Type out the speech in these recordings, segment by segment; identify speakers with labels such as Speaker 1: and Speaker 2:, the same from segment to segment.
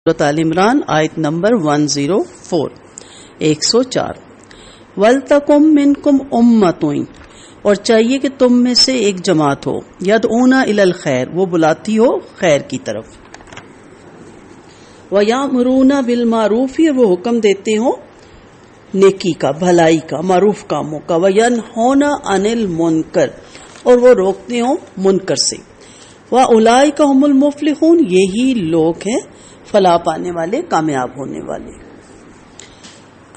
Speaker 1: سورۃ آل عمران آیت نمبر 104 104 وَلْتَكُن مِّنْكُمْ أُمَّةٌ اور چاہیے کہ تم میں سے ایک جماعت ہو یدعون الی الخیر وہ بلاتی ہو خیر کی طرف وَيَأْمُرُونَ بِالْمَعْرُوفِ وہ حکم دیتے ہو نیکی کا بھلائی کا معروف کاموں کا وَيَنْهُونَ عَنِ الْمُنْكَرِ اور وہ روکتے ہو منکر سے وَأُولَئِكَ هُمُ الْمُفْلِحُونَ یہی لوگ ہیں فلاح پانے والے کامیاب ہونے والے۔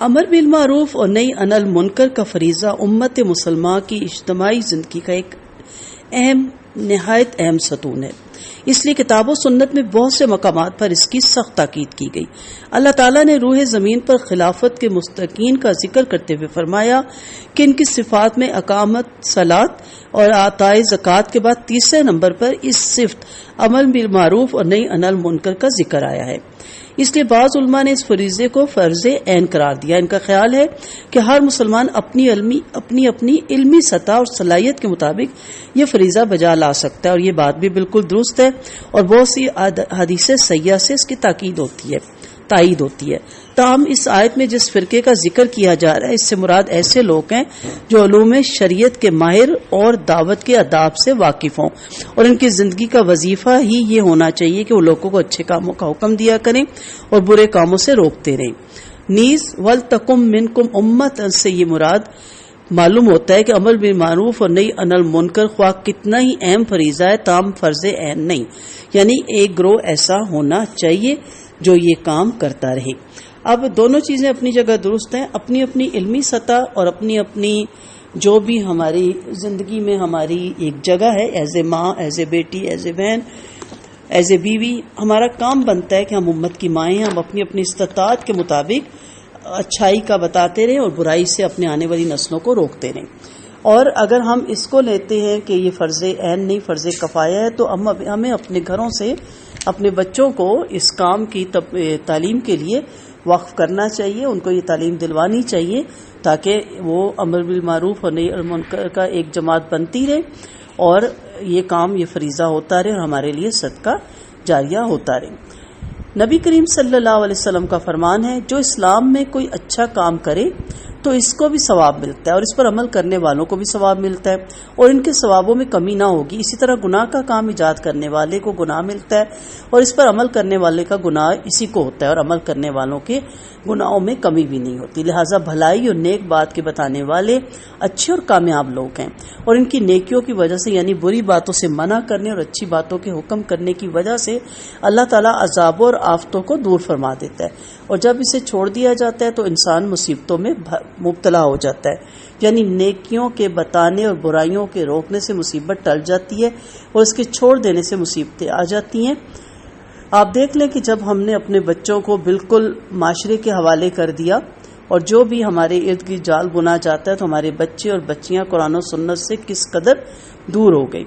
Speaker 1: امر بالمعروف اور نہی عن المنکر کا فریضہ امت مسلمہ کی اجتماعی زندگی کا ایک نہایت اہم ستون ہے، اس لیے کتاب و سنت میں بہت سے مقامات پر اس کی سخت تاکید کی گئی۔ اللہ تعالیٰ نے روح زمین پر خلافت کے مستحقین کا ذکر کرتے ہوئے فرمایا کہ ان کی صفات میں اقامت صلاۃ اور عطائے زکوٰۃ کے بعد تیسرے نمبر پر اس صفت امر بالمعروف اور نہی عن المنکر کا ذکر آیا ہے۔ اس لیے بعض علماء نے اس فریضے کو فرض عین قرار دیا۔ ان کا خیال ہے کہ ہر مسلمان اپنی علمی سطح اور صلاحیت کے مطابق یہ فریضہ بجا لا سکتا ہے، اور یہ بات بھی بالکل درست ہے، اور بہت سی حدیث صحیحہ سے اس کی تائید ہوتی ہے۔ تاہم اس آیت میں جس فرقے کا ذکر کیا جا رہا ہے اس سے مراد ایسے لوگ ہیں جو علوم شریعت کے ماہر اور دعوت کے آداب سے واقف ہوں، اور ان کی زندگی کا وظیفہ ہی یہ ہونا چاہیے کہ وہ لوگوں کو اچھے کاموں کا حکم دیا کریں اور برے کاموں سے روکتے رہیں۔ نیز وَلْتَكُن مِّنْكُمْ أُمَّةٌ سے یہ مراد معلوم ہوتا ہے کہ امر بالمعروف اور نہی عن المنکر خواہ کتنا ہی اہم فریضہ ہے تاہم فرض عین نہیں، یعنی ایک گروہ ایسا ہونا چاہیے جو یہ کام کرتا رہے۔ اب دونوں چیزیں اپنی جگہ درست ہیں، اپنی اپنی علمی سطح اور اپنی اپنی جو بھی ہماری زندگی میں ہماری ایک جگہ ہے، ایز اے ماں، ایز اے بیٹی، ایز اے بہن، ایز اے بیوی، ہمارا کام بنتا ہے کہ ہم امت کی مائیں ہم اپنی اپنی استطاعت کے مطابق اچھائی کا بتاتے رہیں اور برائی سے اپنے آنے والی نسلوں کو روکتے رہیں۔ اور اگر ہم اس کو لیتے ہیں کہ یہ فرض عین نہیں فرض کفایہ ہے، تو ہمیں اپنے گھروں سے اپنے بچوں کو اس کام کی تعلیم کے لیے وقف کرنا چاہیے، ان کو یہ تعلیم دلوانی چاہیے تاکہ وہ امر بالمعروف اور نہی عن المنکر کا ایک جماعت بنتی رہے اور یہ کام یہ فریضہ ہوتا رہے اور ہمارے لیے صدقہ جاریہ ہوتا رہے۔ نبی کریم صلی اللہ علیہ وسلم کا فرمان ہے جو اسلام میں کوئی اچھا کام کرے تو اس کو بھی ثواب ملتا ہے اور اس پر عمل کرنے والوں کو بھی ثواب ملتا ہے اور ان کے ثوابوں میں کمی نہ ہوگی۔ اسی طرح گناہ کا کام ایجاد کرنے والے کو گناہ ملتا ہے اور اس پر عمل کرنے والے کا گناہ اسی کو ہوتا ہے اور عمل کرنے والوں کے گناہوں میں کمی بھی نہیں ہوتی۔ لہٰذا بھلائی اور نیک بات کے بتانے والے اچھے اور کامیاب لوگ ہیں، اور ان کی نیکیوں کی وجہ سے یعنی بری باتوں سے منع کرنے اور اچھی باتوں کے حکم کرنے کی وجہ سے اللہ تعالیٰ عذابوں اور آفتوں کو دور فرما دیتا ہے، اور جب اسے چھوڑ دیا جاتا ہے تو انسان مصیبتوں میں مبتلا ہو جاتا ہے، یعنی نیکیوں کے بتانے اور برائیوں کے روکنے سے مصیبت ٹل جاتی ہے اور اس کے چھوڑ دینے سے مصیبتیں آ جاتی ہیں۔ آپ دیکھ لیں کہ جب ہم نے اپنے بچوں کو بالکل معاشرے کے حوالے کر دیا اور جو بھی ہمارے ارد گرد جال بنا جاتا ہے تو ہمارے بچے اور بچیاں قرآن و سنت سے کس قدر دور ہو گئی۔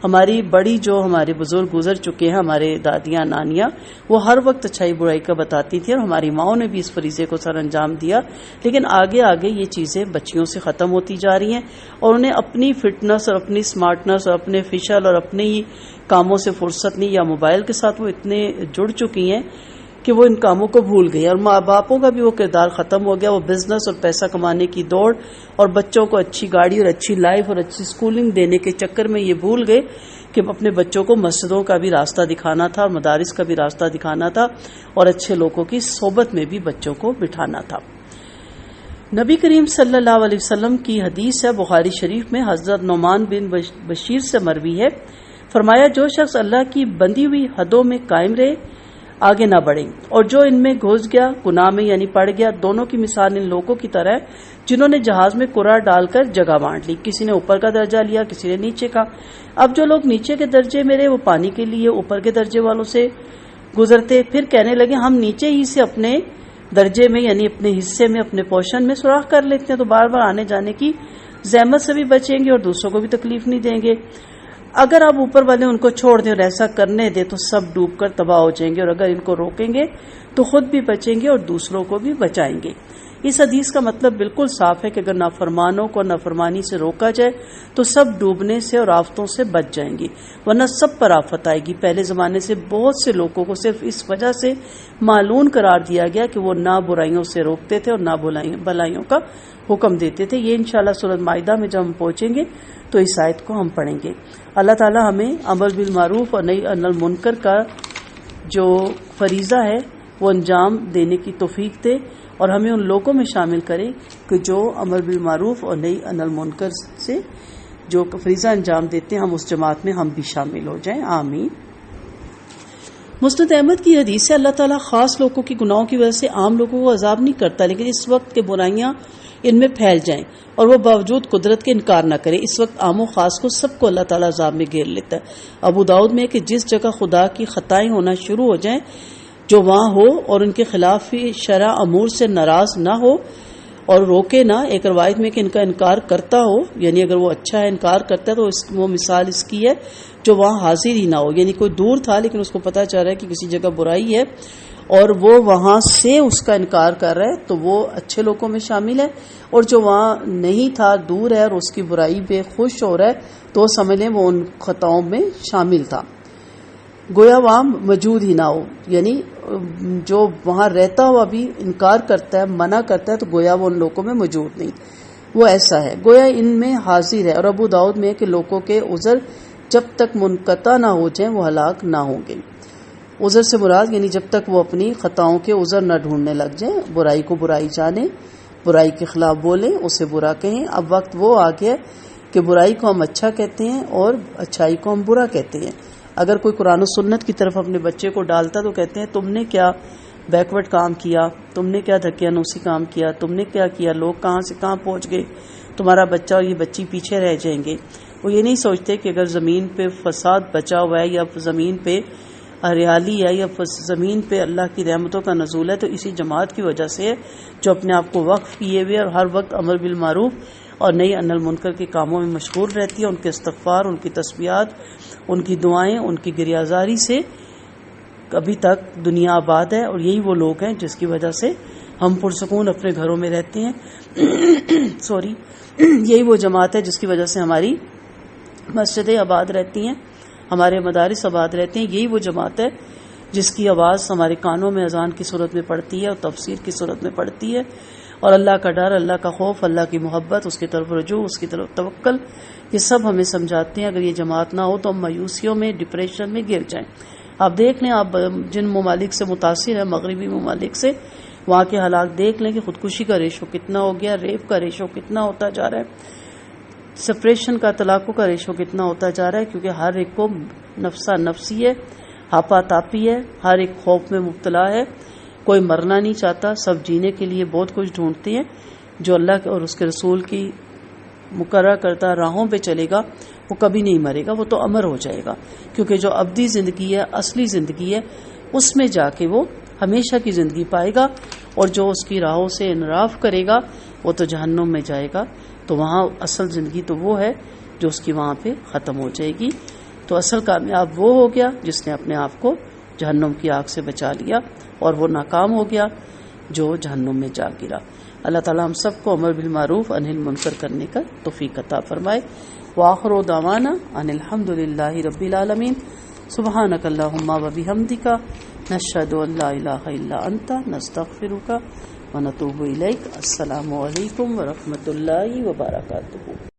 Speaker 1: ہماری بڑی جو ہمارے بزرگ گزر چکے ہیں، ہمارے دادیاں نانیاں، وہ ہر وقت اچھائی برائی کا بتاتی تھی اور ہماری ماؤں نے بھی اس فریضے کو سر انجام دیا، لیکن آگے آگے یہ چیزیں بچیوں سے ختم ہوتی جا رہی ہیں اور انہیں اپنی فٹنس اور اپنی سمارٹنس اور اپنے فیشل اور اپنے ہی کاموں سے فرصت نہیں، یا موبائل کے ساتھ وہ اتنے جڑ چکی ہیں کہ وہ ان کاموں کو بھول گئی، اور ماں باپوں کا بھی وہ کردار ختم ہو گیا۔ وہ بزنس اور پیسہ کمانے کی دوڑ اور بچوں کو اچھی گاڑی اور اچھی لائف اور اچھی سکولنگ دینے کے چکر میں یہ بھول گئے کہ اپنے بچوں کو مسجدوں کا بھی راستہ دکھانا تھا اور مدارس کا بھی راستہ دکھانا تھا اور اچھے لوگوں کی صحبت میں بھی بچوں کو بٹھانا تھا۔ نبی کریم صلی اللہ علیہ وسلم کی حدیث ہے بخاری شریف میں، حضرت نعمان بن بشیر سے مروی ہے، فرمایا جو شخص اللہ کی بندی ہوئی حدوں میں قائم رہے آگے نہ بڑھے، اور جو ان میں گھس گیا گناہ میں یعنی پڑ گیا، دونوں کی مثال ان لوگوں کی طرح ہے جنہوں نے جہاز میں کرا ڈال کر جگہ بانٹ لی، کسی نے اوپر کا درجہ لیا کسی نے نیچے کا۔ اب جو لوگ نیچے کے درجے میں رہے وہ پانی کے لیے اوپر کے درجے والوں سے گزرتے، پھر کہنے لگے ہم نیچے ہی سے اپنے درجے میں یعنی اپنے حصے میں اپنے پورشن میں سوراخ کر لیتے ہیں تو بار بار آنے جانے کی زحمت سے بھی بچیں گے اور دوسروں کو بھی تکلیف نہیں دیں گے۔ اگر آپ اوپر والے ان کو چھوڑ دیں اور ایسا کرنے دیں تو سب ڈوب کر تباہ ہو جائیں گے، اور اگر ان کو روکیں گے تو خود بھی بچیں گے اور دوسروں کو بھی بچائیں گے۔ اس حدیث کا مطلب بالکل صاف ہے کہ اگر نافرمانوں کو نافرمانی سے روکا جائے تو سب ڈوبنے سے اور آفتوں سے بچ جائیں گی، ورنہ سب پر آفت آئے گی۔ پہلے زمانے سے بہت سے لوگوں کو صرف اس وجہ سے معلون قرار دیا گیا کہ وہ نہ برائیوں سے روکتے تھے اور نہ بھلائیوں کا حکم دیتے تھے۔ یہ انشاءاللہ سورۃ مائدہ میں جب ہم پہنچیں گے تو اس آیت کو ہم پڑھیں گے۔ اللہ تعالی ہمیں امر بالمعروف اور نہی عن المنکر کا جو فریضہ ہے وہ انجام دینے کی توفیق دے، اور ہمیں ان لوگوں میں شامل کرے کہ جو امر بالمعروف اور نہی عن المنکر سے جو فریضہ انجام دیتے ہیں، ہم اس جماعت میں ہم بھی شامل ہو جائیں، آمین۔ مسند احمد کی حدیث سے اللہ تعالیٰ خاص لوگوں کی گناہوں کی وجہ سے عام لوگوں کو عذاب نہیں کرتا، لیکن اس وقت کے برائیاں ان میں پھیل جائیں اور وہ باوجود قدرت کے انکار نہ کرے، اس وقت عام و خاص کو سب کو اللہ تعالیٰ عذاب میں گھیر لیتا ہے۔ ابو داؤد میں کہ جس جگہ خدا کی خطائیں ہونا شروع ہو جائیں جو وہاں ہو اور ان کے خلاف شرع امور سے ناراض نہ ہو اور روکے نہ، ایک روایت میں کہ ان کا انکار کرتا ہو، یعنی اگر وہ اچھا ہے انکار کرتا ہے تو وہ مثال اس کی ہے جو وہاں حاضر ہی نہ ہو، یعنی کوئی دور تھا لیکن اس کو پتہ چل رہا ہے کہ کسی جگہ برائی ہے اور وہ وہاں سے اس کا انکار کر رہا ہے تو وہ اچھے لوگوں میں شامل ہے، اور جو وہاں نہیں تھا، دور ہے اور اس کی برائی پہ خوش ہو رہا ہے تو سمجھ لیں وہ ان خطاؤں میں شامل تھا۔ گویا وہاں موجود ہی نہ ہو، یعنی جو وہاں رہتا ہوا بھی انکار کرتا ہے، منع کرتا ہے، تو گویا وہ ان لوگوں میں موجود نہیں، وہ ایسا ہے، گویا ان میں حاضر ہے۔ اور ابو داؤد میں کہ لوگوں کے عذر جب تک منقطع نہ ہو جائیں وہ ہلاک نہ ہوں گے۔ عذر سے مراد یعنی جب تک وہ اپنی خطاؤں کے عذر نہ ڈھونڈنے لگ جائیں، برائی کو برائی جانیں، برائی کے خلاف بولیں، اسے برا کہیں۔ اب وقت وہ آ گیا کہ برائی کو ہم اچھا کہتے ہیں اور اچھائی کو ہم برا کہتے ہیں۔ اگر کوئی قرآن و سنت کی طرف اپنے بچے کو ڈالتا تو کہتے ہیں تم نے کیا بیکورڈ کام کیا، تم نے کیا دھکیانوسی کام کیا، تم نے کیا کیا، لوگ کہاں سے کہاں پہنچ گئے، تمہارا بچہ اور یہ بچی پیچھے رہ جائیں گے۔ وہ یہ نہیں سوچتے کہ اگر زمین پہ فساد بچا ہوا ہے یا زمین پہ ہریالی ہے یا زمین پہ اللہ کی رحمتوں کا نزول ہے تو اسی جماعت کی وجہ سے ہے جو اپنے آپ کو وقف کیے ہوئے اور ہر وقت امر بالمعروف اور نہی عن المنکر کے کاموں میں مشغول رہتی ہے۔ ان کے استغفار، ان کی تسبیحات، ان کی دعائیں، ان کی گریازاری سے ابھی تک دنیا آباد ہے، اور یہی وہ لوگ ہیں جس کی وجہ سے ہم پرسکون اپنے گھروں میں رہتے ہیں یہی وہ جماعت ہے جس کی وجہ سے ہماری مسجدیں آباد رہتی ہیں، ہمارے مدارس آباد رہتے ہیں، یہی وہ جماعت ہے جس کی آواز ہمارے کانوں میں اذان کی صورت میں پڑتی ہے اور تفسیر کی صورت میں پڑتی ہے، اور اللہ کا ڈر، اللہ کا خوف، اللہ کی محبت، اس کی طرف رجوع، اس کی طرف توکل، یہ سب ہمیں سمجھاتے ہیں۔ اگر یہ جماعت نہ ہو تو ہم مایوسیوں میں، ڈپریشن میں گر جائیں۔ آپ دیکھ لیں، آپ جن ممالک سے متاثر ہیں، مغربی ممالک سے، وہاں کے حالات دیکھ لیں کہ خودکشی کا ریشو کتنا ہو گیا، ریپ کا ریشو کتنا ہوتا جا رہا ہے، سپریشن کا، طلاقوں کا ریشو کتنا ہوتا جا رہا ہے، کیونکہ ہر ایک کو نفسا نفسی ہے، ہاپا تاپی ہے، ہر ایک خوف میں مبتلا ہے، کوئی مرنا نہیں چاہتا، سب جینے کے لیے بہت کچھ ڈھونڈتے ہیں۔ جو اللہ اور اس کے رسول کی مقررہ کردہ راہوں پہ چلے گا وہ کبھی نہیں مرے گا، وہ تو امر ہو جائے گا، کیونکہ جو ابدی زندگی ہے، اصلی زندگی ہے، اس میں جا کے وہ ہمیشہ کی زندگی پائے گا، اور جو اس کی راہوں سے انحراف کرے گا وہ تو جہنم میں جائے گا۔ تو وہاں اصل زندگی تو وہ ہے جو اس کی وہاں پہ ختم ہو جائے گی۔ تو اصل کامیاب وہ ہو گیا جس نے اپنے آپ کو جہنم کی آگ سے بچا لیا، اور وہ ناکام ہو گیا جو جہنم میں جا گرا۔ اللہ تعالی ہم سب کو امر بالمعروف نہی عن المنکر کرنے کا توفیق عطا فرمائے۔ وآخر دعوانا ان الحمد للہ رب العالمین۔ سبحانک اللہم و بحمدک، نشہد ان لا الہ الا انت، نستغفرک ونتوب الیک۔ السلام علیکم ورحمۃ اللہ وبرکاتہ۔